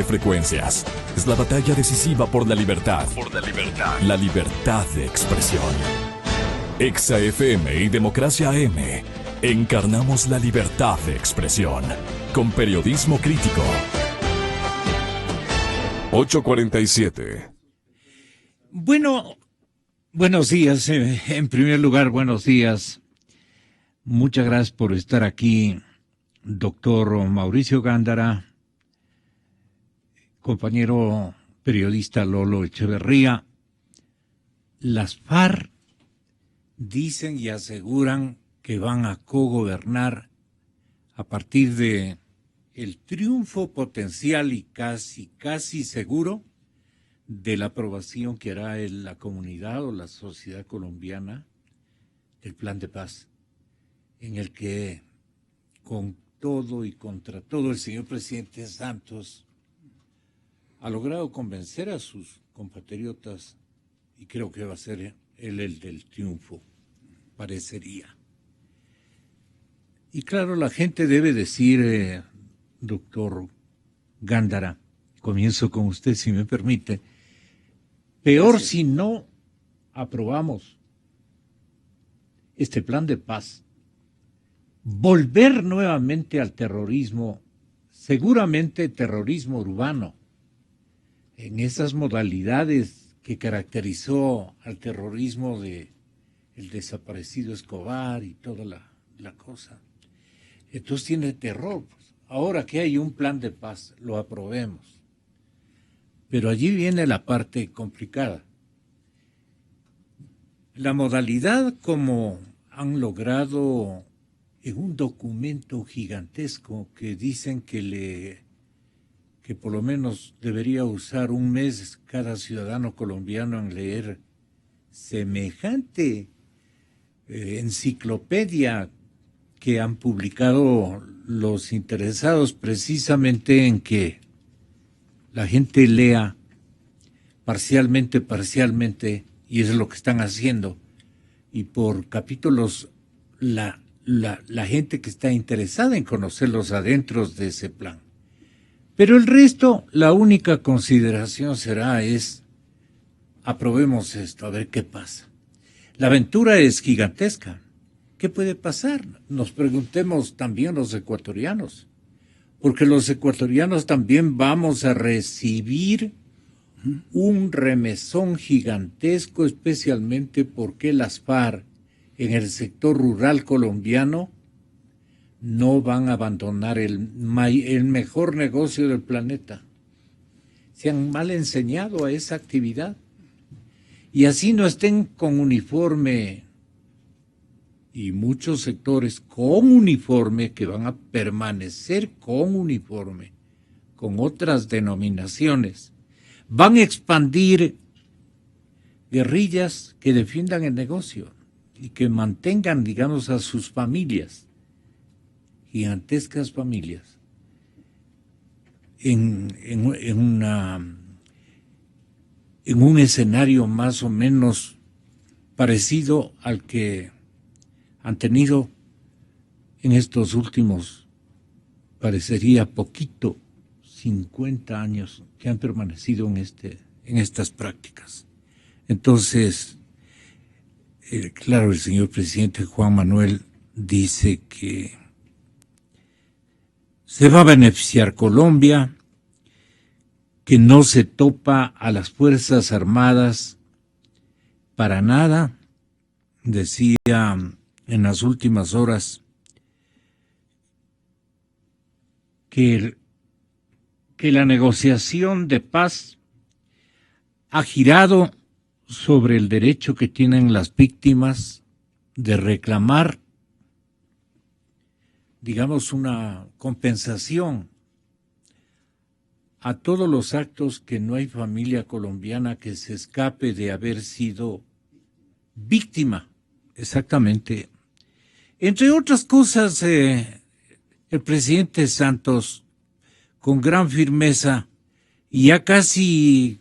frecuencias. Es la batalla decisiva por la libertad. La libertad de expresión. Exa FM y Democracia AM. Encarnamos la libertad de expresión. Con periodismo crítico. 8:47. Bueno, buenos días. En primer lugar, buenos días. Muchas gracias por estar aquí, doctor Mauricio Gándara, compañero periodista Lolo Echeverría. Las FARC dicen y aseguran que van a cogobernar a partir de el triunfo potencial y casi seguro de la aprobación que hará la comunidad o la sociedad colombiana del plan de paz, en el que con todo y contra todo el señor presidente Santos ha logrado convencer a sus compatriotas, y creo que va a ser él el del triunfo, parecería. Y claro, la gente debe decir, doctor Gándara, comienzo con usted si me permite, peor Gracias. Si no aprobamos este plan de paz, volver nuevamente al terrorismo, seguramente terrorismo urbano, en esas modalidades que caracterizó al terrorismo de el desaparecido Escobar y toda la cosa. Entonces tiene terror. Pues. Ahora que hay un plan de paz, lo aprobemos. Pero allí viene la parte complicada. La modalidad como han logrado en un documento gigantesco que dicen que por lo menos debería usar un mes cada ciudadano colombiano en leer semejante enciclopedia que han publicado los interesados precisamente en que la gente lea parcialmente, y eso es lo que están haciendo, y por capítulos la gente que está interesada en conocer los adentros de ese plan. Pero el resto, la única consideración es aprobemos esto, a ver qué pasa. La aventura es gigantesca. ¿Qué puede pasar? Nos preguntemos también los ecuatorianos, porque los ecuatorianos también vamos a recibir un remesón gigantesco, especialmente porque las FARC en el sector rural colombiano no van a abandonar el mejor negocio del planeta. Se han mal enseñado a esa actividad. Y así no estén con uniforme, y muchos sectores con uniforme, que van a permanecer con uniforme, con otras denominaciones, van a expandir guerrillas que defiendan el negocio y que mantengan, digamos, a sus familias, gigantescas familias, en un escenario más o menos parecido al que han tenido en estos últimos, parecería poquito, 50 años que han permanecido en estas prácticas. Entonces, claro, el señor presidente Juan Manuel dice que se va a beneficiar Colombia, que no se topa a las Fuerzas Armadas para nada. Decía en las últimas horas que la negociación de paz ha girado sobre el derecho que tienen las víctimas de reclamar, digamos, una compensación a todos los actos que no hay familia colombiana que se escape de haber sido víctima, exactamente. Entre otras cosas, el presidente Santos, con gran firmeza y ya casi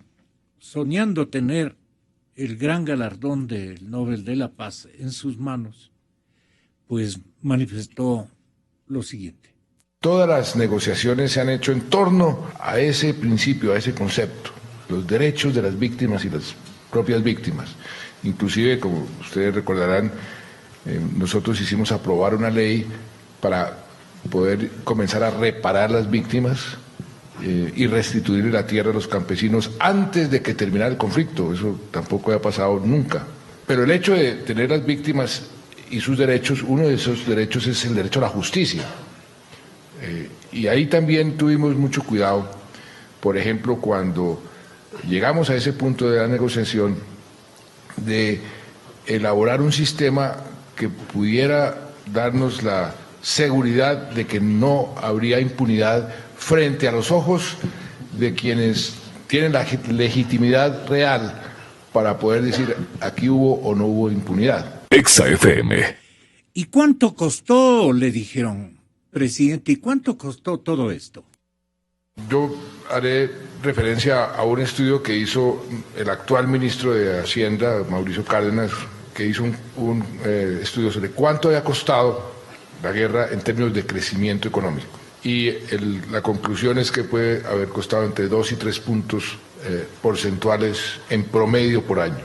soñando tener el gran galardón del Nobel de la Paz en sus manos, pues manifestó lo siguiente. Todas las negociaciones se han hecho en torno a ese principio, a ese concepto, los derechos de las víctimas y las propias víctimas. Inclusive, como ustedes recordarán, nosotros hicimos aprobar una ley para poder comenzar a reparar las víctimas y restituir la tierra a los campesinos antes de que terminara el conflicto. Eso tampoco había pasado nunca. Pero el hecho de tener las víctimas y sus derechos, uno de esos derechos es el derecho a la justicia. Y ahí también tuvimos mucho cuidado, por ejemplo, cuando llegamos a ese punto de la negociación, de elaborar un sistema que pudiera darnos la seguridad de que no habría impunidad frente a los ojos de quienes tienen la legitimidad real para poder decir aquí hubo o no hubo impunidad. Exa FM. ¿Y cuánto costó? Le dijeron, presidente, ¿y cuánto costó todo esto? Yo haré referencia a un estudio que hizo el actual ministro de Hacienda, Mauricio Cárdenas, que hizo un estudio sobre cuánto había costado la guerra en términos de crecimiento económico. Y la conclusión es que puede haber costado entre 2 y 3 puntos porcentuales en promedio por año.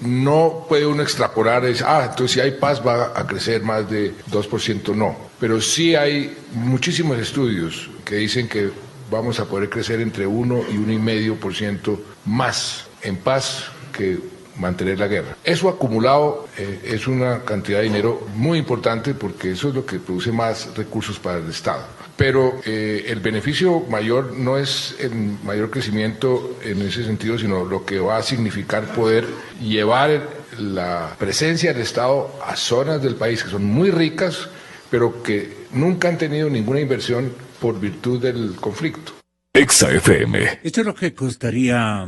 No puede uno extrapolar, entonces si hay paz va a crecer más de 2%, no. Pero sí hay muchísimos estudios que dicen que vamos a poder crecer entre 1 y 1,5% más en paz que mantener la guerra. Eso acumulado es una cantidad de dinero muy importante porque eso es lo que produce más recursos para el Estado. Pero el beneficio mayor no es el mayor crecimiento en ese sentido, sino lo que va a significar poder llevar la presencia del Estado a zonas del país que son muy ricas, pero que nunca han tenido ninguna inversión por virtud del conflicto. Exa FM. Esto es lo que costaría,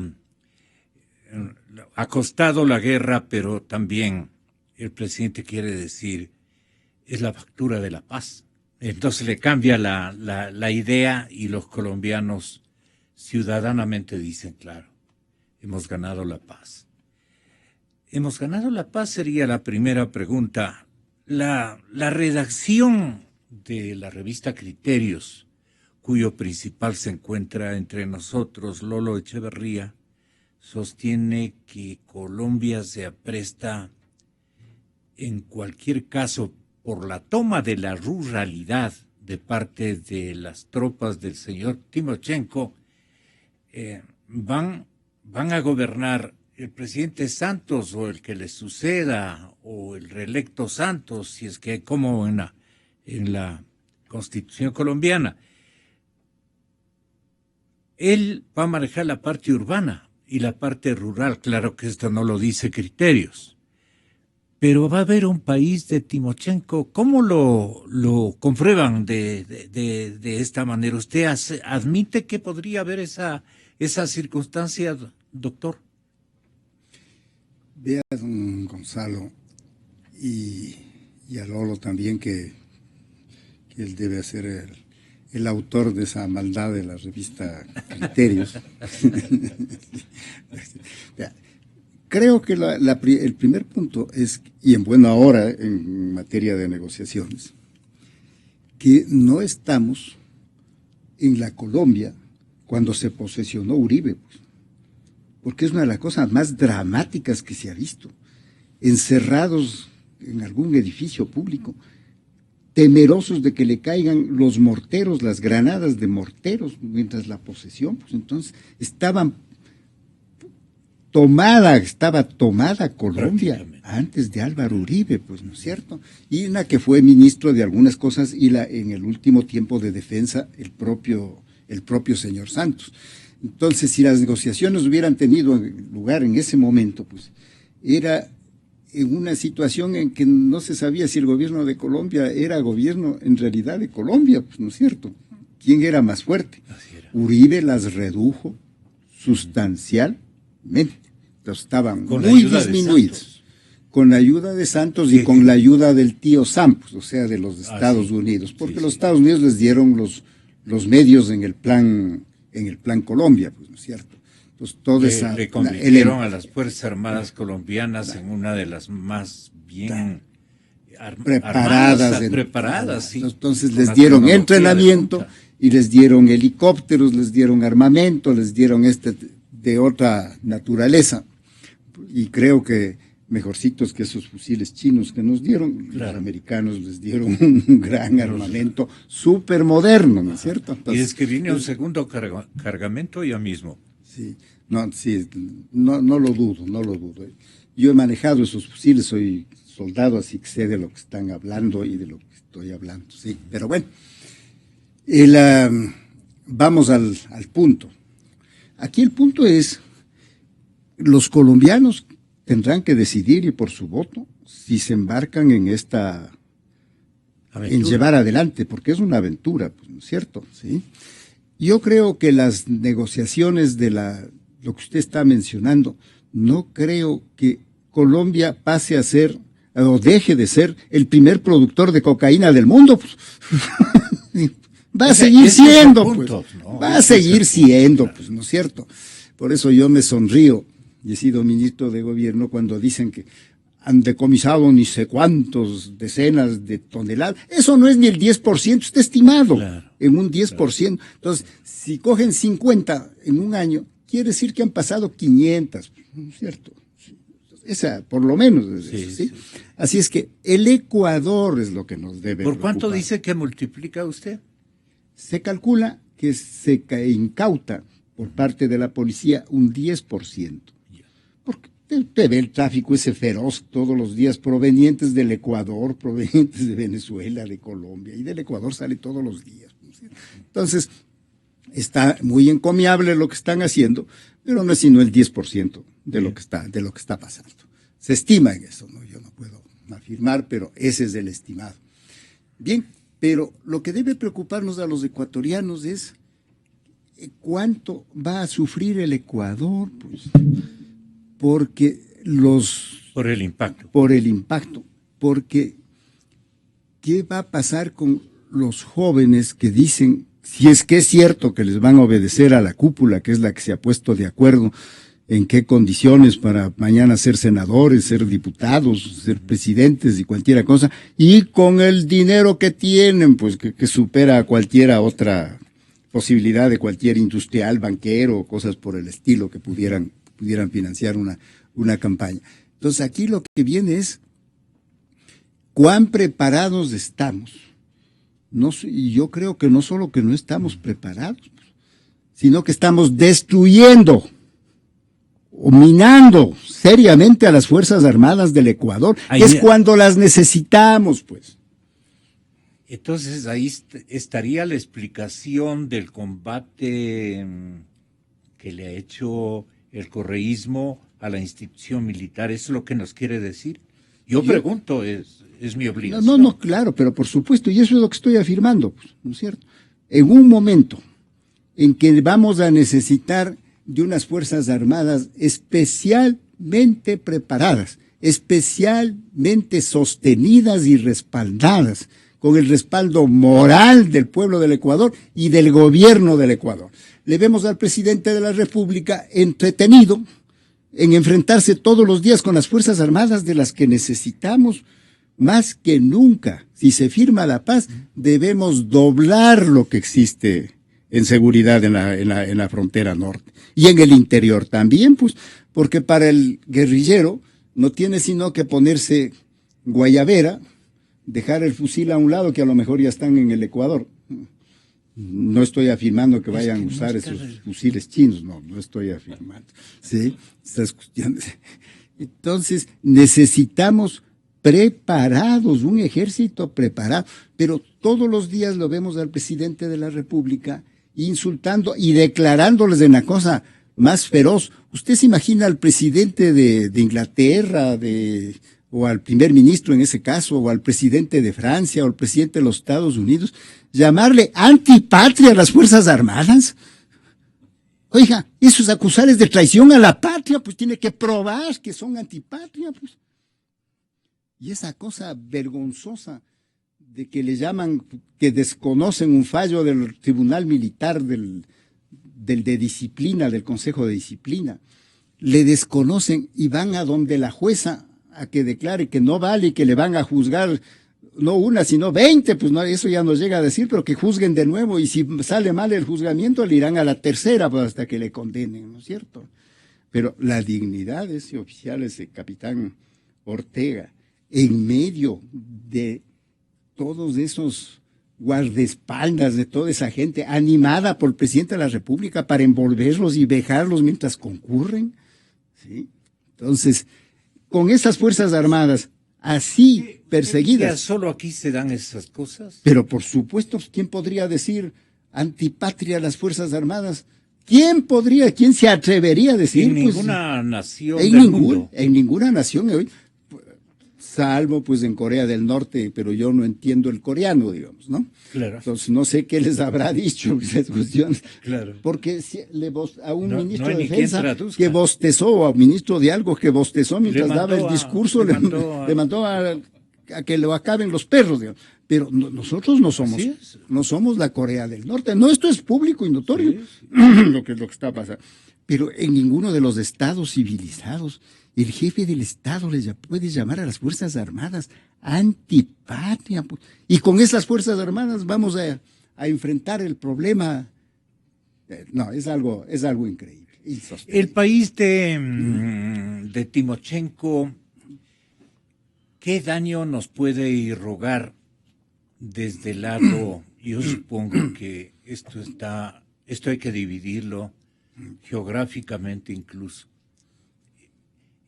ha costado la guerra, pero también el presidente quiere decir, es la factura de la paz. Entonces le cambia la idea y los colombianos ciudadanamente dicen, claro, hemos ganado la paz. ¿Hemos ganado la paz? Sería la primera pregunta. La redacción de la revista Criterios, cuyo principal se encuentra entre nosotros, Lolo Echeverría, sostiene que Colombia se apresta, en cualquier caso, por la toma de la ruralidad de parte de las tropas del señor Timochenko, van a gobernar el presidente Santos o el que le suceda o el reelecto Santos, si es que hay como en la Constitución colombiana. Él va a manejar la parte urbana y la parte rural. Claro que esto no lo dice Criterios. Pero va a haber un país de Timochenko. ¿Cómo lo comprueban de esta manera? ¿Usted admite que podría haber esa circunstancia, doctor? Vea, don Gonzalo, y a Lolo también, que él debe ser el autor de esa maldad de la revista Criterios. Vea, creo que el primer punto es, y en buena hora en materia de negociaciones, que no estamos en la Colombia cuando se posesionó Uribe, pues, porque es una de las cosas más dramáticas que se ha visto, encerrados en algún edificio público, temerosos de que le caigan los morteros, las granadas de morteros, mientras la posesión, pues entonces estaba tomada Colombia antes de Álvaro Uribe, pues, ¿no es cierto? Y una que fue ministro de algunas cosas y en el último tiempo de defensa el propio señor Santos. Entonces, si las negociaciones hubieran tenido lugar en ese momento, pues era en una situación en que no se sabía si el gobierno de Colombia era gobierno en realidad de Colombia, pues, ¿no es cierto? ¿Quién era más fuerte? Uribe las redujo sustancialmente. Entonces, estaban muy disminuidos. Con la ayuda de Santos y con la ayuda del tío Sam, pues, o sea, de los Estados Unidos, porque los Estados Unidos les dieron los medios en el plan Colombia, pues, ¿no es cierto? Entonces, todo le convirtieron a las Fuerzas Armadas colombianas en una de las más bien preparadas, sí. Entonces les dieron entrenamiento y les dieron helicópteros, les dieron armamento, les dieron de otra naturaleza. Y creo que mejorcitos que esos fusiles chinos que nos dieron, los americanos les dieron un gran armamento súper moderno, ¿no es cierto? Entonces, y es que viene un segundo cargamento ya mismo. Sí, no lo dudo. Yo he manejado esos fusiles, soy soldado, así que sé de lo que están hablando y de lo que estoy hablando, sí. Pero bueno, vamos al punto. Aquí el punto es, los colombianos tendrán que decidir y por su voto si se embarcan en esta aventura, en llevar adelante, porque es una aventura, pues, ¿no es cierto? Sí. Yo creo que las negociaciones de lo que usted está mencionando, no creo que Colombia pase a ser o deje de ser el primer productor de cocaína del mundo. Pues. Va a seguir siendo, pues. Va a seguir siendo, pues, ¿no es cierto? Por eso yo me sonrío, y he sido ministro de gobierno, cuando dicen que han decomisado ni sé cuántos decenas de toneladas. Eso no es ni el 10%, está estimado en un 10%. Claro. Entonces, si cogen 50 en un año, quiere decir que han pasado 500, ¿no es cierto? Esa, por lo menos. ¿Sí? Así es que el Ecuador es lo que nos debe ¿Por cuánto preocupar. Dice que multiplica usted? Se calcula que se incauta por parte de la policía un 10%. Porque usted ve el tráfico ese feroz todos los días, provenientes del Ecuador, provenientes de Venezuela, de Colombia, y del Ecuador sale todos los días. Entonces, está muy encomiable lo que están haciendo, pero no es sino el 10% de lo que está pasando. Se estima en eso, ¿no? Yo no puedo afirmar, pero ese es el estimado. Bien, pero lo que debe preocuparnos a los ecuatorianos es cuánto va a sufrir el Ecuador, pues, porque por el impacto, porque ¿qué va a pasar con los jóvenes que dicen, si es que es cierto que les van a obedecer a la cúpula, que es la que se ha puesto de acuerdo en qué condiciones para mañana ser senadores, ser diputados, ser presidentes y cualquier cosa, y con el dinero que tienen, pues que supera a cualquiera otra posibilidad de cualquier industrial, banquero, cosas por el estilo que pudieran financiar una campaña. Entonces aquí lo que viene es cuán preparados estamos. Y yo creo que no solo que no estamos preparados, sino que estamos destruyendo o minando seriamente a las Fuerzas Armadas del Ecuador, que es cuando las necesitamos, pues. Entonces ahí estaría la explicación del combate que le ha hecho el correísmo a la institución militar. ¿Eso es lo que nos quiere decir? Yo pregunto, es mi obligación. No, claro, pero por supuesto, y eso es lo que estoy afirmando, pues, ¿no es cierto? En un momento en que vamos a necesitar de unas Fuerzas Armadas especialmente preparadas, especialmente sostenidas y respaldadas, con el respaldo moral del pueblo del Ecuador y del gobierno del Ecuador. Le vemos al presidente de la República entretenido en enfrentarse todos los días con las Fuerzas Armadas, de las que necesitamos más que nunca. Si se firma la paz, debemos doblar lo que existe en seguridad en la frontera norte. Y en el interior también, pues, porque para el guerrillero no tiene sino que ponerse guayabera, dejar el fusil a un lado, que a lo mejor ya están en el Ecuador. No estoy afirmando que vayan a usar esos fusiles chinos, no estoy afirmando. ¿Sí? Estas cuestiones. Entonces, necesitamos preparados, un ejército preparado, pero todos los días lo vemos al presidente de la República insultando y declarándoles de una cosa más feroz. ¿Usted se imagina al presidente de Inglaterra, o al primer ministro en ese caso, o al presidente de Francia, o al presidente de los Estados Unidos, llamarle antipatria a las Fuerzas Armadas? Oiga, esos acusarles de traición a la patria, pues tiene que probar que son antipatria, pues. Y esa cosa vergonzosa de que le llaman, que desconocen un fallo del Tribunal Militar de Disciplina, del Consejo de Disciplina, le desconocen y van a donde la jueza a que declare que no vale y que le van a juzgar no una, sino 20, pues no, eso ya nos llega a decir, pero que juzguen de nuevo, y si sale mal el juzgamiento, le irán a la tercera, pues, hasta que le condenen, ¿no es cierto? Pero la dignidad de ese oficial, ese capitán Ortega, en medio de todos esos guardaespaldas, de toda esa gente, animada por el presidente de la República para envolverlos y dejarlos mientras concurren, ¿sí? Entonces, con esas Fuerzas Armadas, así perseguidas. ¿Solo aquí se dan esas cosas? Pero por supuesto, ¿quién podría decir antipatria a las Fuerzas Armadas? ¿Quién se atrevería a decir? En ninguna nación en ninguna nación hoy, salvo pues en Corea del Norte, pero yo no entiendo el coreano, digamos, ¿no? Claro. Entonces no sé qué les habrá dicho esas cuestiones. Claro. Porque si a un ministro no de Defensa traduzca, que bostezó, o a un ministro de algo que bostezó mientras daba el discurso, le mandó a que lo acaben los perros, digamos. Pero nosotros no somos la Corea del Norte. No, esto es público y notorio, sí. lo que está pasando. Pero en ninguno de los estados civilizados el jefe del Estado les puede llamar a las Fuerzas Armadas antipatria. Y con esas Fuerzas Armadas vamos a enfrentar el problema. No, es algo increíble. El país de Timochenko, ¿qué daño nos puede irrogar desde el lado? Yo supongo que esto hay que dividirlo geográficamente incluso.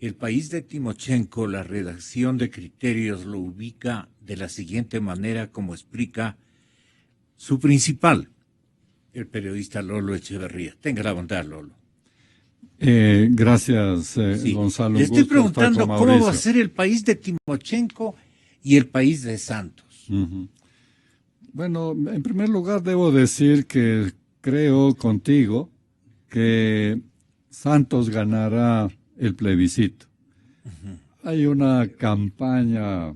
El país de Timochenko, la redacción de Criterios lo ubica de la siguiente manera, como explica su principal, el periodista Lolo Echeverría. Tenga la bondad, Lolo. Gracias, Gonzalo. Le estoy preguntando cómo va a ser el país de Timochenko y el país de Santos. Uh-huh. Bueno, en primer lugar debo decir que creo contigo que Santos ganará el plebiscito. Uh-huh. Hay una campaña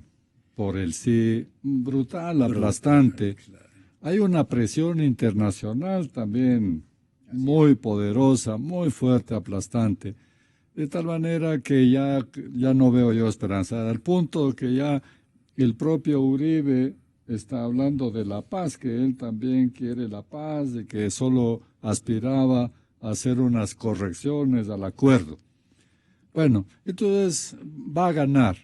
por el sí brutal, aplastante. Claro. Hay una presión internacional también muy poderosa, muy fuerte, aplastante. De tal manera que ya no veo yo esperanza. Al punto que ya el propio Uribe está hablando de la paz, que él también quiere la paz, de que solo aspiraba a hacer unas correcciones al acuerdo. Bueno, entonces va a ganar.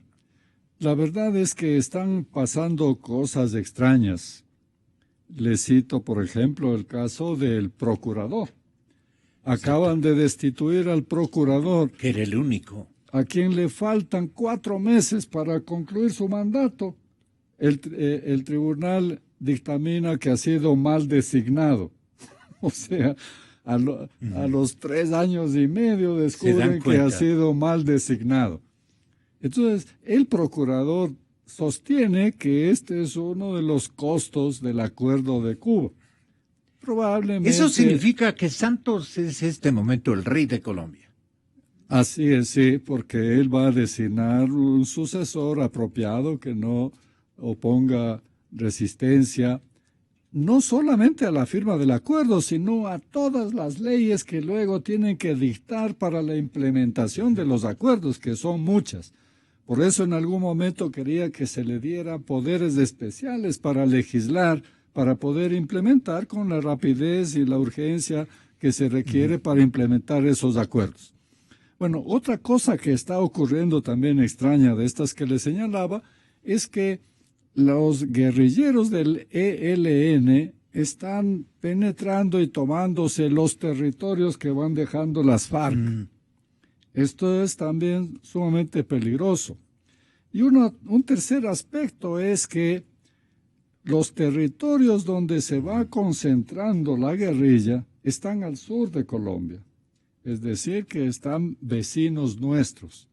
La verdad es que están pasando cosas extrañas. Les cito, por ejemplo, el caso del procurador. Acaban de destituir al procurador. Que era el único. A quien le faltan 4 meses para concluir su mandato. El tribunal dictamina que ha sido mal designado. O sea, a los 3 años y medio descubren que ha sido mal designado. Entonces, el procurador sostiene que este es uno de los costos del acuerdo de Cuba. Probablemente. Eso significa que Santos es este momento el rey de Colombia. Así es, sí, porque él va a designar un sucesor apropiado que no oponga resistencia, no solamente a la firma del acuerdo, sino a todas las leyes que luego tienen que dictar para la implementación de los acuerdos, que son muchas. Por eso en algún momento quería que se le diera poderes especiales para legislar, para poder implementar con la rapidez y la urgencia que se requiere para implementar esos acuerdos. Bueno, otra cosa que está ocurriendo también extraña de estas que le señalaba es que los guerrilleros del ELN están penetrando y tomándose los territorios que van dejando las FARC. Esto es también sumamente peligroso. Y un tercer aspecto es que los territorios donde se va concentrando la guerrilla están al sur de Colombia. Es decir, que están vecinos nuestros.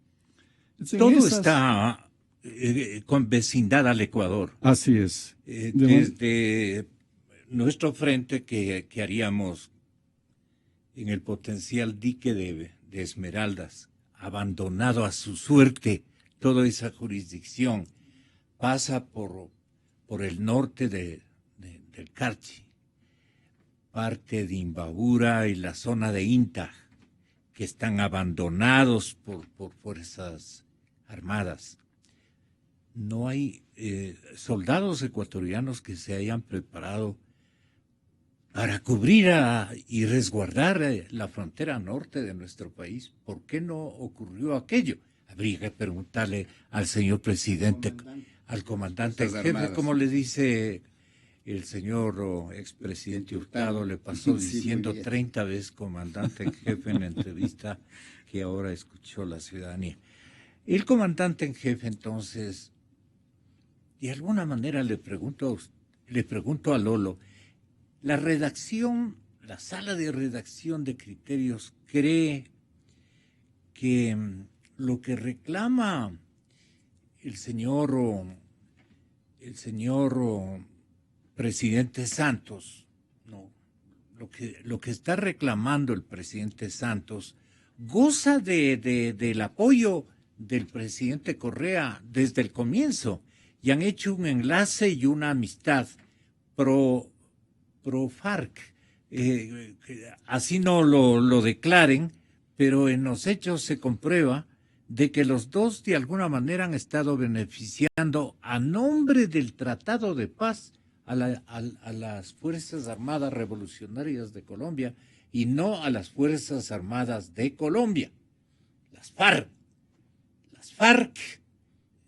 Todo está con vecindad al Ecuador. Así es. Desde nuestro frente que haríamos en el potencial dique de Esmeraldas, abandonado a su suerte toda esa jurisdicción, pasa por el norte del Carchi, parte de Imbabura y la zona de Inta, que están abandonados por fuerzas armadas. No hay soldados ecuatorianos que se hayan preparado para cubrir y resguardar la frontera norte de nuestro país. ¿Por qué no ocurrió aquello? Habría que preguntarle al señor presidente, al comandante en jefe, como le dice el señor expresidente Hurtado, le pasó diciendo 30 veces comandante en jefe en la entrevista que ahora escuchó la ciudadanía. El comandante en jefe, entonces, de alguna manera le pregunto a Lolo, la sala de redacción de criterios cree que lo que reclama el señor presidente Santos, no, lo que está reclamando el presidente Santos goza del apoyo del presidente Correa desde el comienzo y han hecho un enlace y una amistad pro FARC, así no lo declaren, pero en los hechos se comprueba de que los dos de alguna manera han estado beneficiando a nombre del Tratado de Paz a las Fuerzas Armadas Revolucionarias de Colombia y no a las Fuerzas Armadas de Colombia. Las FARC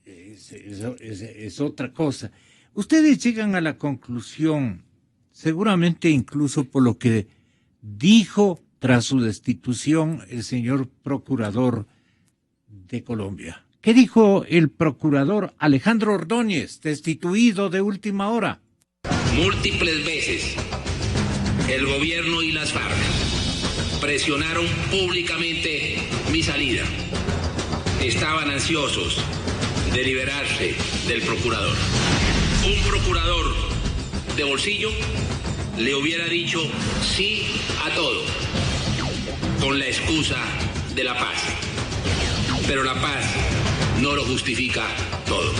es otra cosa. Ustedes llegan a la conclusión, seguramente incluso por lo que dijo tras su destitución el señor procurador de Colombia. ¿Qué dijo el procurador Alejandro Ordóñez, destituido de última hora? Múltiples veces el gobierno y las FARC presionaron públicamente mi salida. Estaban ansiosos de liberarse del procurador. Un procurador de bolsillo le hubiera dicho sí a todo, con la excusa de la paz. Pero la paz no lo justifica todo.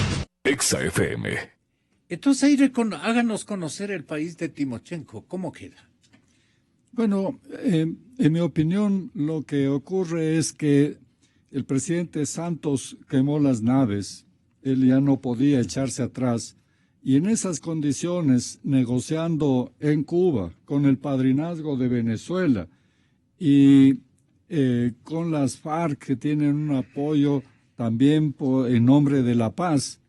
Exa FM. Entonces, Aire, háganos conocer el país de Timochenko. ¿Cómo queda? Bueno, en mi opinión, lo que ocurre es que el presidente Santos quemó las naves. Él ya no podía echarse atrás. Y en esas condiciones, negociando en Cuba con el padrinazgo de Venezuela y con las FARC que tienen un apoyo también en nombre de la paz.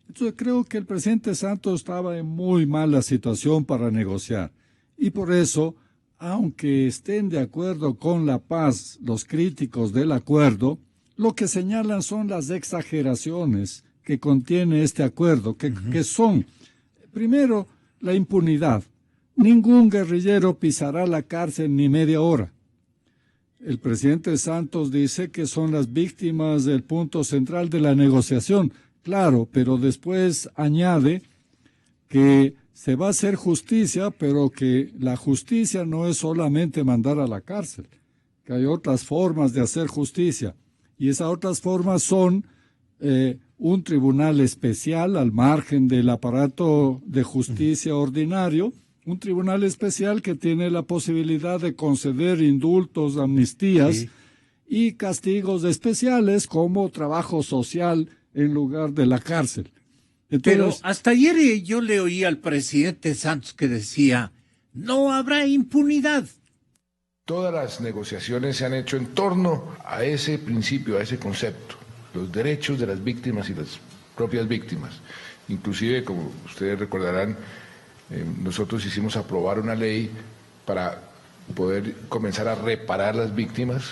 Entonces creo que el presidente Santos estaba en muy mala situación para negociar. Y por eso, aunque estén de acuerdo con la paz los críticos del acuerdo, lo que señalan son las exageraciones que contiene este acuerdo, que son, primero, la impunidad. Ningún guerrillero pisará la cárcel ni media hora. El presidente Santos dice que son las víctimas del punto central de la negociación. Claro, pero después añade que se va a hacer justicia, pero que la justicia no es solamente mandar a la cárcel, que hay otras formas de hacer justicia. Y esas otras formas son un tribunal especial al margen del aparato de justicia ordinario, un tribunal especial que tiene la posibilidad de conceder indultos, amnistías y castigos especiales como trabajo social en lugar de la cárcel. Entonces, pero hasta ayer yo le oí al presidente Santos que decía, no habrá impunidad. Todas las negociaciones se han hecho en torno a ese principio, a ese concepto, los derechos de las víctimas y las propias víctimas. Inclusive, como ustedes recordarán, nosotros hicimos aprobar una ley para poder comenzar a reparar las víctimas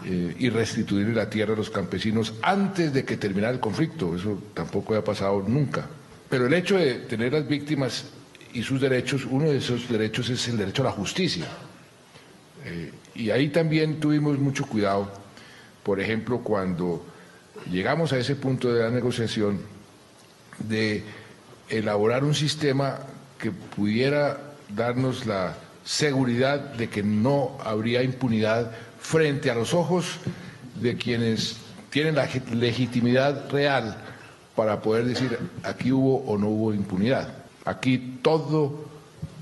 y restituir la tierra a los campesinos antes de que terminara el conflicto. Eso tampoco había pasado nunca. Pero el hecho de tener las víctimas y sus derechos, uno de esos derechos es el derecho a la justicia. Y ahí también tuvimos mucho cuidado. Por ejemplo, cuando llegamos a ese punto de la negociación, de elaborar un sistema que pudiera darnos la seguridad de que no habría impunidad frente a los ojos de quienes tienen la legitimidad real para poder decir aquí hubo o no hubo impunidad. Aquí todo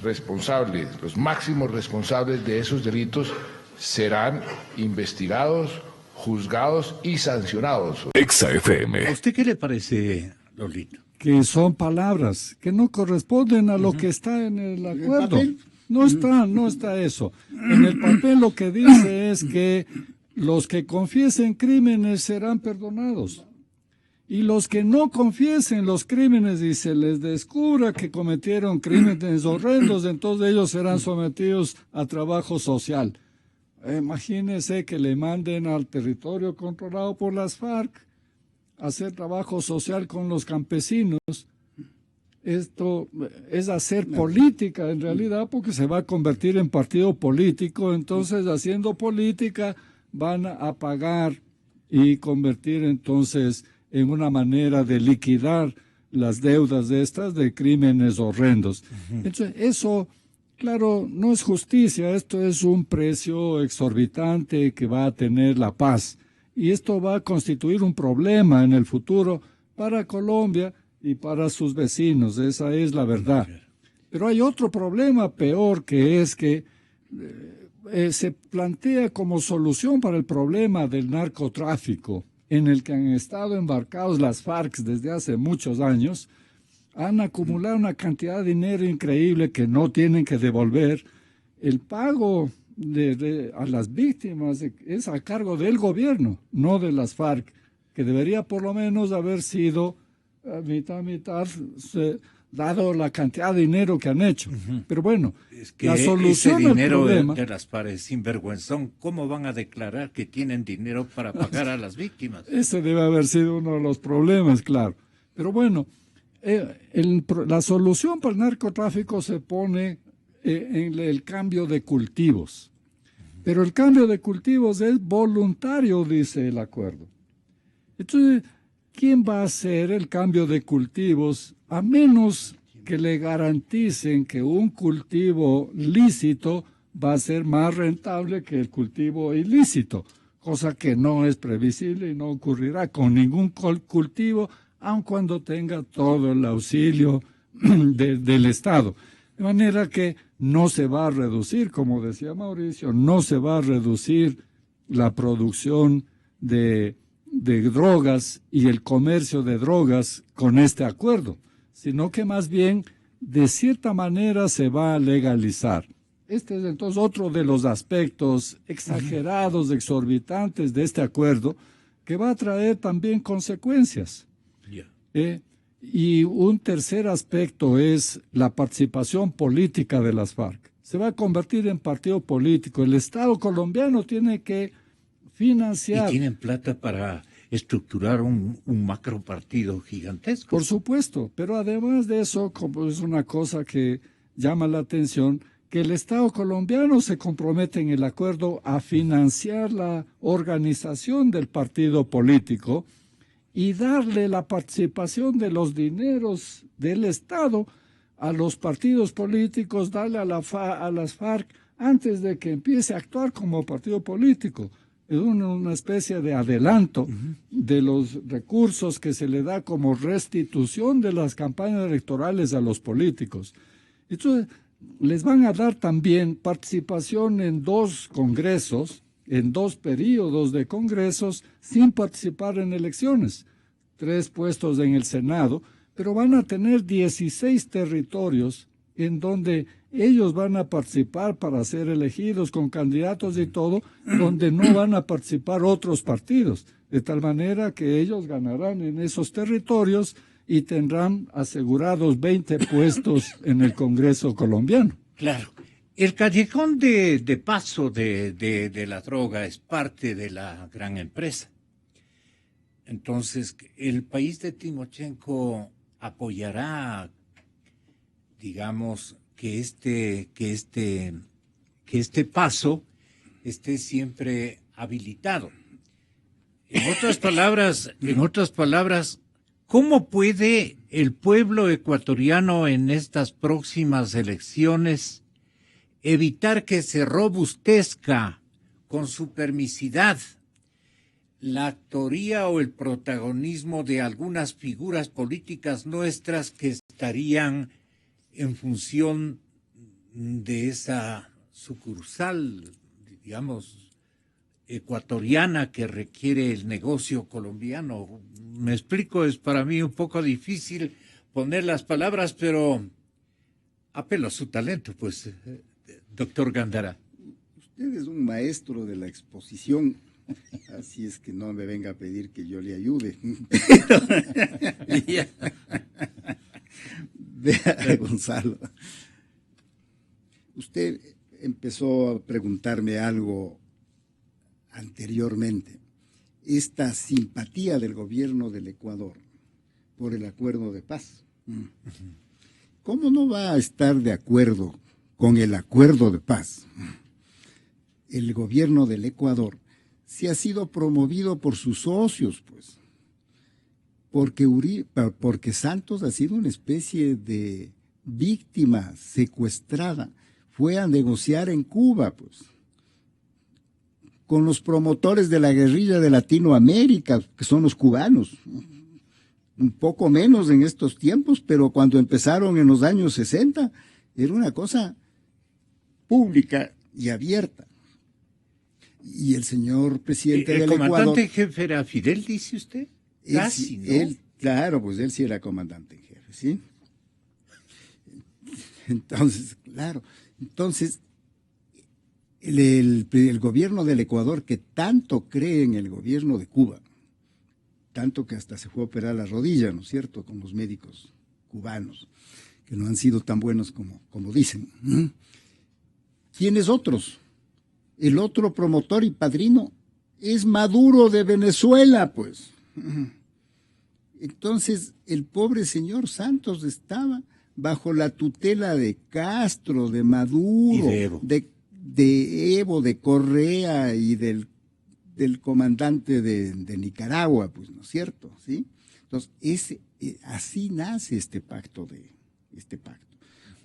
responsable, los máximos responsables de esos delitos serán investigados, juzgados y sancionados. Exa FM. ¿A usted qué le parece, Lolito? Que son palabras que no corresponden a lo que está en el acuerdo. No está eso. En el papel lo que dice es que los que confiesen crímenes serán perdonados. Y los que no confiesen los crímenes y se les descubra que cometieron crímenes horrendos, entonces ellos serán sometidos a trabajo social. Imagínense que le manden al territorio controlado por las FARC a hacer trabajo social con los campesinos. Esto es hacer política en realidad, porque se va a convertir en partido político. Entonces, haciendo política, van a pagar y convertir entonces en una manera de liquidar las deudas de estas de crímenes horrendos. Entonces, eso, claro, no es justicia, esto es un precio exorbitante que va a tener la paz. Y esto va a constituir un problema en el futuro para Colombia y para sus vecinos, esa es la verdad. Pero hay otro problema peor, que es que se plantea como solución para el problema del narcotráfico, en el que han estado embarcados las FARC desde hace muchos años. Han acumulado una cantidad de dinero increíble que no tienen que devolver. El pago a las víctimas es a cargo del gobierno, no de las FARC, que debería por lo menos haber sido mitad, dado la cantidad de dinero que han hecho. Pero bueno, es que la solución ese dinero al problema de las FARC es sinvergüenzón. ¿Cómo van a declarar que tienen dinero para pagar a las víctimas? Ese debe haber sido uno de los problemas, claro. Pero bueno, la solución para el narcotráfico se pone en el cambio de cultivos. Pero el cambio de cultivos es voluntario, dice el acuerdo. Entonces, ¿quién va a hacer el cambio de cultivos a menos que le garanticen que un cultivo lícito va a ser más rentable que el cultivo ilícito? Cosa que no es previsible y no ocurrirá con ningún cultivo, aun cuando tenga todo el auxilio del Estado. De manera que no se va a reducir, como decía Mauricio, no se va a reducir la producción de drogas y el comercio de drogas con este acuerdo, sino que más bien, de cierta manera, se va a legalizar. Este es entonces otro de los aspectos exagerados, exorbitantes de este acuerdo, que va a traer también consecuencias. Y un tercer aspecto es la participación política de las FARC. Se va a convertir en partido político. El Estado colombiano tiene que financiar. ¿Y tienen plata para estructurar un macro partido gigantesco? Por supuesto, pero además de eso, como es una cosa que llama la atención, que el Estado colombiano se compromete en el acuerdo a financiar la organización del partido político y darle la participación de los dineros del Estado a los partidos políticos, darle a las FARC antes de que empiece a actuar como partido político. Es una especie de adelanto de los recursos que se le da como restitución de las campañas electorales a los políticos. Entonces, les van a dar también participación en 2 congresos, en 2 periodos de congresos, sin participar en elecciones. 3 puestos en el Senado, pero van a tener 16 territorios en donde ellos van a participar para ser elegidos con candidatos y todo, donde no van a participar otros partidos, de tal manera que ellos ganarán en esos territorios y tendrán asegurados 20 puestos en el Congreso colombiano. Claro. El callejón de paso de la droga es parte de la gran empresa. Entonces, el país de Timochenko apoyará, digamos, que este paso esté siempre habilitado. En otras palabras, ¿cómo puede el pueblo ecuatoriano en estas próximas elecciones evitar que se robustezca con su permisidad la actoría o el protagonismo de algunas figuras políticas nuestras que estarían en función de esa sucursal, digamos, ecuatoriana que requiere el negocio colombiano. Me explico, es para mí un poco difícil poner las palabras, pero apelo a su talento, pues, doctor Gándara. Usted es un maestro de la exposición, así es que no me venga a pedir que yo le ayude. Vea, Gonzalo, usted empezó a preguntarme algo anteriormente. Esta simpatía del gobierno del Ecuador por el acuerdo de paz. ¿Cómo no va a estar de acuerdo con el acuerdo de paz? El gobierno del Ecuador sí ha sido promovido por sus socios, pues, porque Santos ha sido una especie de víctima secuestrada. Fue a negociar en Cuba, pues, con los promotores de la guerrilla de Latinoamérica, que son los cubanos. Un poco menos en estos tiempos, pero cuando empezaron en los años 60, era una cosa pública y abierta. Y el señor presidente del Ecuador... ¿El comandante en jefe era Fidel, dice usted? Casi, ¿no? Claro, pues él sí era comandante en jefe, ¿sí? Entonces, claro, el gobierno del Ecuador, que tanto cree en el gobierno de Cuba, tanto que hasta se fue a operar la rodilla, ¿no es cierto?, con los médicos cubanos, que no han sido tan buenos como dicen. ¿Quiénes otros? El otro promotor y padrino es Maduro de Venezuela, pues. Entonces, el pobre señor Santos estaba bajo la tutela de Castro, de Maduro, de Evo, de Correa y del comandante de Nicaragua, pues, ¿no es cierto? ¿Sí? Entonces, así nace este pacto,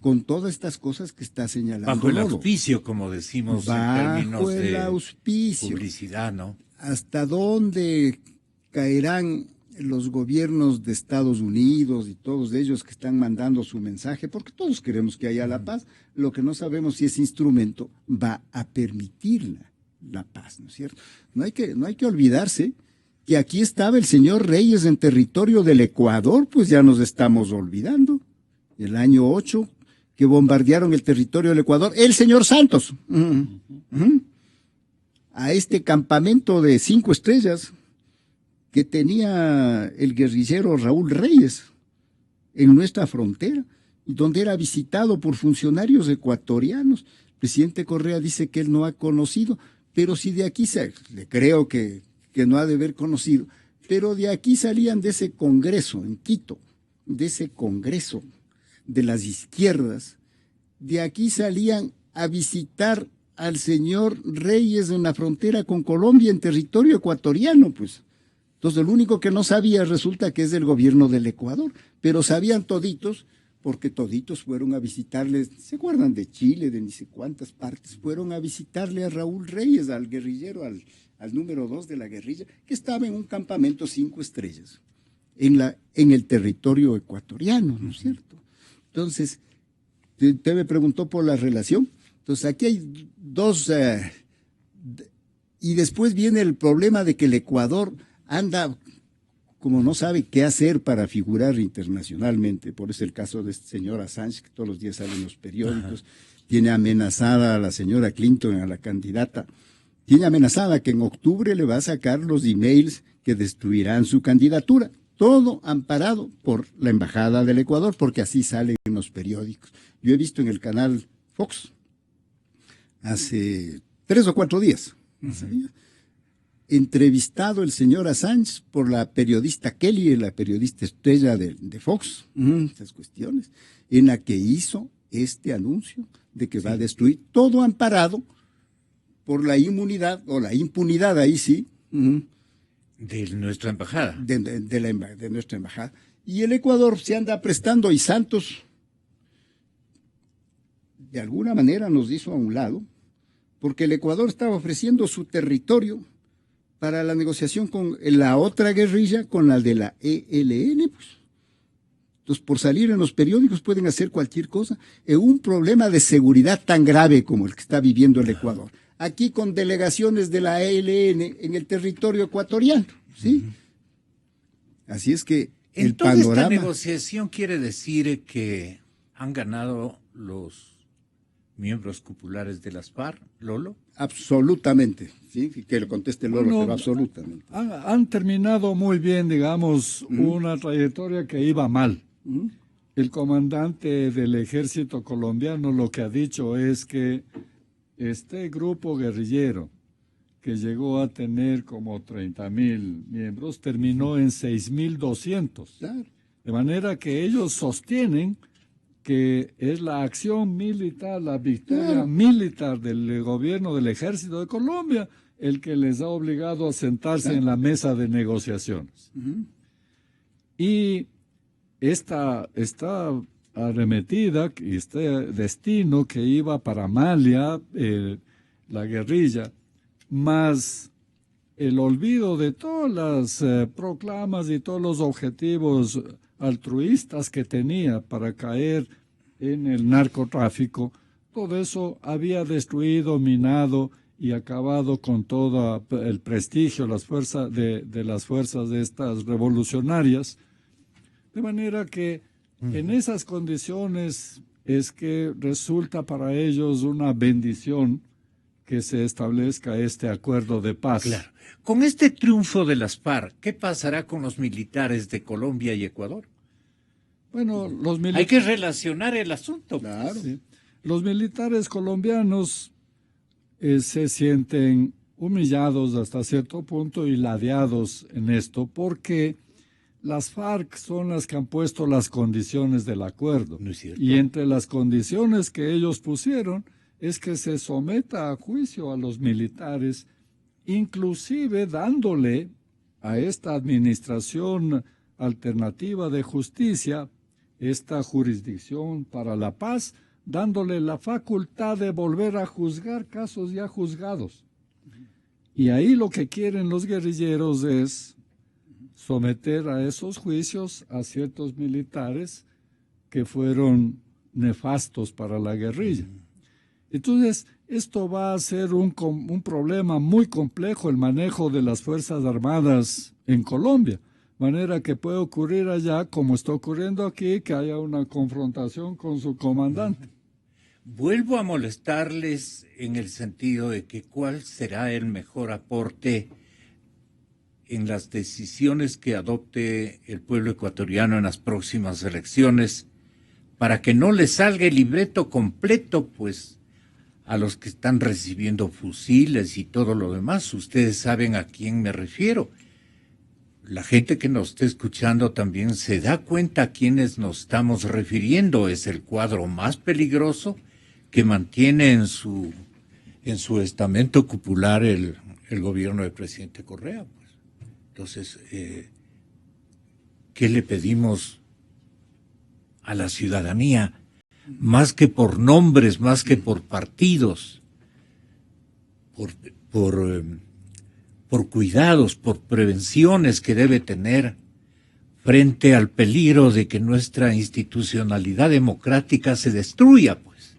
con todas estas cosas que está señalando. Bajo el auspicio, como decimos en términos de auspicio. Publicidad, ¿no? ¿Hasta dónde caerán los gobiernos de Estados Unidos y todos ellos que están mandando su mensaje? Porque todos queremos que haya la paz. Lo que no sabemos si ese instrumento va a permitir la paz, ¿no es cierto? No hay que olvidarse que aquí estaba el señor Reyes en territorio del Ecuador, pues ya nos estamos olvidando. El año 8, que bombardearon el territorio del Ecuador, el señor Santos, a este campamento de 5 estrellas que tenía el guerrillero Raúl Reyes en nuestra frontera, donde era visitado por funcionarios ecuatorianos. El presidente Correa dice que él no ha conocido, pero si de aquí le creo que no ha de haber conocido, pero de aquí salían de ese congreso en Quito, de ese congreso de las izquierdas, de aquí salían a visitar al señor Reyes en la frontera con Colombia en territorio ecuatoriano, pues. Entonces, lo único que no sabía resulta que es del gobierno del Ecuador, pero sabían toditos, porque toditos fueron a visitarles, ¿se acuerdan de Chile, de ni sé cuántas partes? Fueron a visitarle a Raúl Reyes, al guerrillero, al número 2 de la guerrilla, que estaba en un campamento 5 estrellas, en el territorio ecuatoriano, ¿no es cierto? Entonces, usted me preguntó por la relación. Entonces, aquí hay dos, y después viene el problema de que el Ecuador anda como no sabe qué hacer para figurar internacionalmente. Por eso el caso de este señor Assange, que todos los días sale en los periódicos. Tiene amenazada a la señora Clinton, a la candidata. Tiene amenazada que en octubre le va a sacar los emails que destruirán su candidatura. Todo amparado por la Embajada del Ecuador, porque así sale en los periódicos. Yo he visto en el canal Fox hace 3 o 4 días, entrevistado el señor Assange por la periodista Kelly, la periodista estrella de Fox, esas cuestiones, en la que hizo este anuncio de que va a destruir, todo amparado por la inmunidad, o la impunidad, ahí sí, de nuestra embajada. De nuestra embajada. Y el Ecuador se anda prestando, y Santos de alguna manera nos hizo a un lado, porque el Ecuador estaba ofreciendo su territorio para la negociación con la otra guerrilla, con la de la ELN, pues. Entonces, por salir en los periódicos pueden hacer cualquier cosa, en un problema de seguridad tan grave como el que está viviendo el Ecuador. aquí con delegaciones de la ELN en el territorio ecuatoriano, ¿sí? Así es que el Entonces, panorama... esta negociación quiere decir que han ganado los miembros cupulares de las FARC, Lolo. Absolutamente, ¿sí? Que le conteste Lolo, Bueno, pero absolutamente. Han terminado muy bien, digamos, una trayectoria que iba mal. El comandante del ejército colombiano lo que ha dicho es que este grupo guerrillero, que llegó a tener como 30,000 miembros, terminó en 6,200. Claro. De manera que ellos sostienen que es la acción militar, la victoria militar del gobierno del ejército de Colombia el que les ha obligado a sentarse en la mesa de negociaciones. Y esta arremetida, este destino que iba para Amalia, la guerrilla, más el olvido de todas las proclamas y todos los objetivos altruistas que tenía para caer en el narcotráfico, todo eso había destruido, minado y acabado con todo el prestigio de las fuerzas de estas revolucionarias, de manera que en esas condiciones es que resulta para ellos una bendición que se establezca este acuerdo de paz. Claro. Con este triunfo de las FARC, ¿qué pasará con los militares de Colombia y Ecuador? Bueno, hay que relacionar el asunto. Claro. Sí. Los militares colombianos se sienten humillados hasta cierto punto y ladeados en esto, porque las FARC son las que han puesto las condiciones del acuerdo. ¿No es cierto? Y entre las condiciones que ellos pusieron es que se someta a juicio a los militares, inclusive dándole a esta administración alternativa de justicia, esta jurisdicción para la paz, dándole la facultad de volver a juzgar casos ya juzgados. Y ahí lo que quieren los guerrilleros es someter a esos juicios a ciertos militares que fueron nefastos para la guerrilla. Entonces, esto va a ser un problema muy complejo, el manejo de las Fuerzas Armadas en Colombia. De manera que puede ocurrir allá, como está ocurriendo aquí, que haya una confrontación con su comandante. Vuelvo a molestarles en el sentido de que cuál será el mejor aporte en las decisiones que adopte el pueblo ecuatoriano en las próximas elecciones, para que no le salga el libreto completo, pues, a los que están recibiendo fusiles y todo lo demás. Ustedes saben a quién me refiero. La gente que nos está escuchando también se da cuenta a quiénes nos estamos refiriendo. Es el cuadro más peligroso que mantiene en su estamento cupular el gobierno del presidente Correa. Pues. Entonces, ¿qué le pedimos a la ciudadanía? Más que por nombres, más que por partidos, por cuidados, por prevenciones que debe tener frente al peligro de que nuestra institucionalidad democrática se destruya, pues.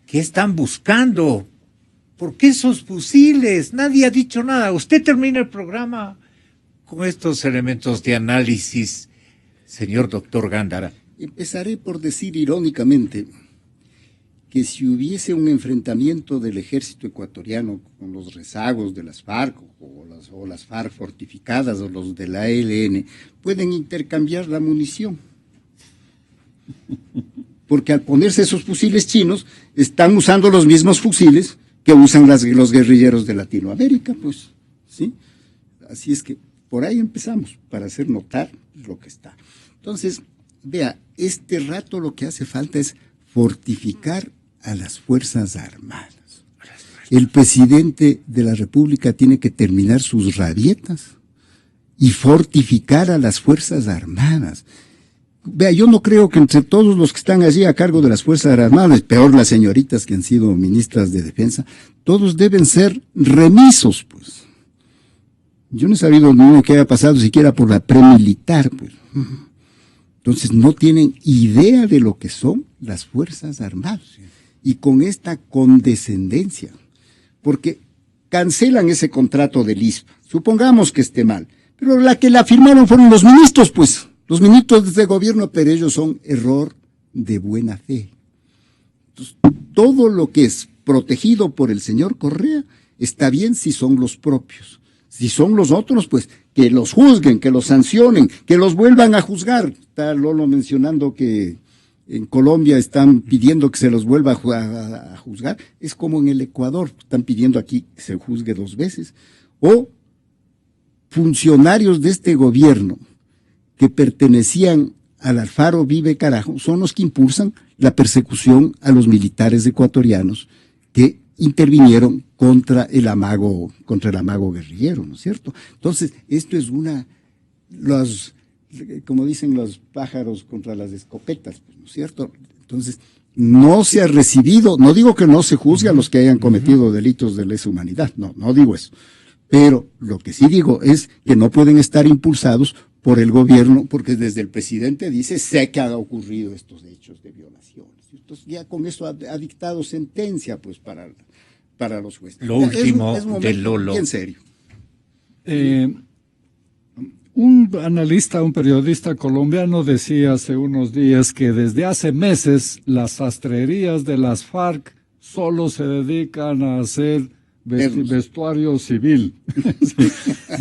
¿Qué están buscando? ¿Por qué esos fusiles? Nadie ha dicho nada. Usted termina el programa con estos elementos de análisis, señor doctor Gándara. Empezaré por decir irónicamente que si hubiese un enfrentamiento del ejército ecuatoriano con los rezagos de las FARC o las FARC fortificadas o los de la ELN, pueden intercambiar la munición. Porque al ponerse esos fusiles chinos, están usando los mismos fusiles que usan los guerrilleros de Latinoamérica, pues, ¿sí? Así es que por ahí empezamos, para hacer notar lo que está. Entonces, vea, este rato lo que hace falta es fortificar a las Fuerzas Armadas. El presidente de la República tiene que terminar sus rabietas y fortificar a las Fuerzas Armadas. Vea, yo no creo que entre todos los que están allí a cargo de las Fuerzas Armadas, peor las señoritas que han sido ministras de Defensa, todos deben ser remisos, pues. Yo no he sabido ni uno que haya pasado siquiera por la premilitar, pues. Entonces no tienen idea de lo que son las Fuerzas Armadas. Y con esta condescendencia, porque cancelan ese contrato del ISPA. Supongamos que esté mal, pero la que la firmaron fueron los ministros, pues, los ministros de gobierno, pero ellos son error de buena fe. Entonces, todo lo que es protegido por el señor Correa está bien si son los propios. Si son los otros, pues que los juzguen, que los sancionen, que los vuelvan a juzgar. Está Lolo mencionando que en Colombia están pidiendo que se los vuelva a juzgar. Es como en el Ecuador, están pidiendo aquí que se juzgue 2 veces. O funcionarios de este gobierno que pertenecían al Alfaro Vive Carajo son los que impulsan la persecución a los militares ecuatorianos que intervinieron contra el amago guerrillero, ¿no es cierto? Entonces, esto es como dicen los pájaros contra las escopetas, ¿no es cierto? Entonces, no se ha recibido, no digo que no se juzgue a los que hayan cometido delitos de lesa humanidad, no digo eso, pero lo que sí digo es que no pueden estar impulsados por el gobierno, porque desde el presidente dice, sé que han ocurrido estos hechos de violaciones. Entonces, ya con eso ha dictado sentencia, pues, para los jueces. Lo último de Lolo. Bien serio. Un analista, un periodista colombiano decía hace unos días que desde hace meses las sastrerías de las FARC solo se dedican a hacer vestuario civil. Sí.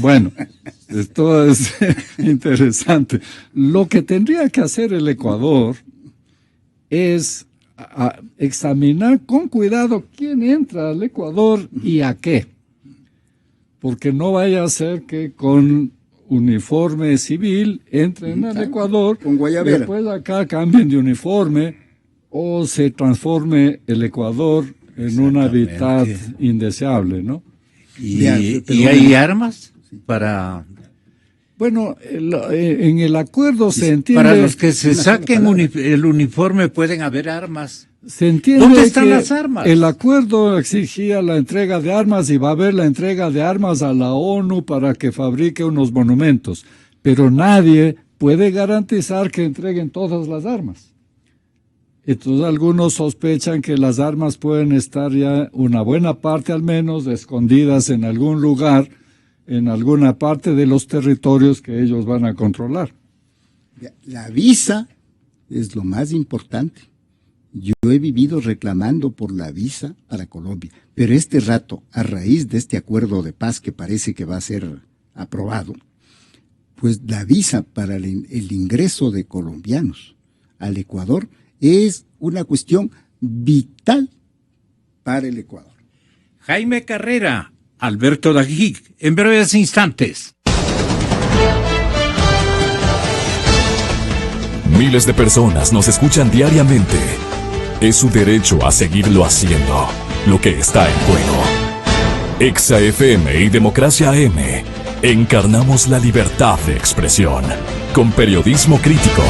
Bueno, esto es interesante. Lo que tendría que hacer el Ecuador es examinar con cuidado quién entra al Ecuador y a qué. Porque no vaya a ser que con uniforme civil entren al Ecuador, con guayabera, después acá cambien de uniforme o se transforme el Ecuador en un hábitat indeseable, ¿no? ¿Y hay armas para...? Bueno, en el acuerdo se entiende... Para los que se saquen el uniforme pueden haber armas. Se entiende. ¿Dónde están las armas? El acuerdo exigía la entrega de armas y va a haber la entrega de armas a la ONU para que fabrique unos monumentos. Pero nadie puede garantizar que entreguen todas las armas. Entonces algunos sospechan que las armas pueden estar ya, una buena parte al menos, escondidas en algún lugar, en alguna parte de los territorios que ellos van a controlar. La visa es lo más importante. Yo he vivido reclamando por la visa para Colombia, pero este rato, a raíz de este acuerdo de paz que parece que va a ser aprobado, pues la visa para el ingreso de colombianos al Ecuador es una cuestión vital para el Ecuador. Jaime Carrera, Alberto Dajic, en breves instantes. Miles de personas nos escuchan diariamente. Es su derecho a seguirlo haciendo, lo que está en juego. Exa FM y Democracia AM, encarnamos la libertad de expresión, con periodismo crítico,